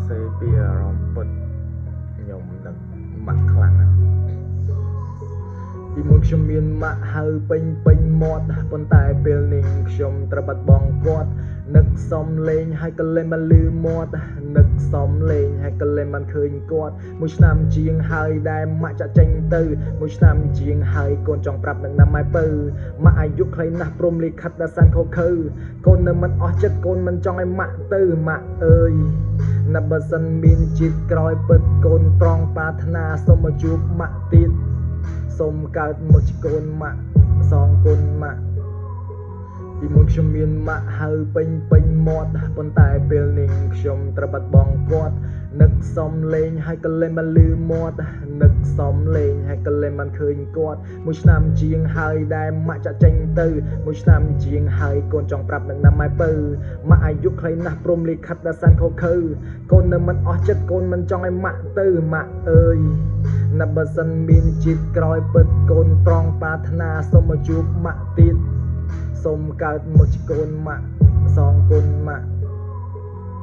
សេពីអារម្មណ៍ពិតខ្ញុំនឹងម៉ាក់ខ្លាំងណាស់ពីមុនខ្ញុំមានម៉ាក់ហៅពេញមាត់ប៉ុន្តែពេលនេះខ្ញុំត្រូវបាត់បង់គាត់នឹកសំលេងហើយក៏លែងបានលឺមាត់នឹកសំលេងហើយក៏លែងបានឃើញគាត់មួយឆ្នាំជាងហើយដែលម៉ាក់ចាក់ចេញទៅមួយឆ្នាំជាងហើយកូនចង់ប្រាប់នឹងណាម៉ែពៅម៉ាក់អាយុខ្លីណាស់ព្រមលិខិតដែលសានខុសខើកូននៅមិនអស់ចិត្តកូនមិនចង់ឲ្យម៉ាក់ទៅម៉ាក់អើយណាបើសិនមានជាតិក្រោយពិតកូនប្រងប្រាថ្នាសូមមកជួបម៉ាក់ទៀតសូមកើតមកជាកូនម៉ាក់សងគុណម៉ាក់ពីមុនខ្ញុំមានម៉ាក់ហៅពេញមាត់ប៉ុន្តែពេលនេះខ្ញុំត្រូវបាត់បង់គាត់នឹកសំលេងហើយក៏លែងបានលឺមាត់នឹកសំលេងហើយក៏លែងបានឃើញគាត់មួយឆ្នាំជាងហើយដែលម៉ាក់ចាក់ចេញទៅមួយឆ្នាំជាងហើយកូនចង់ប្រាប់នឹងណាម៉ែពៅម៉ាក់អាយុខ្លីណាស់ព្រមលិខិតដែលសានខុសខើកូននៅមិនអស់ចិត្តកូនមិនចង់ឲ្យម៉ាក់ទៅម៉ាក់អើយណាបើសិនមានជាតិក្រោយពិតកូនប្រងប្រាថ្នាសូមមកជួបម៉ាក់ទៀតសូមកើតមកជាកូនម៉ាក់សងគុណម៉ាក់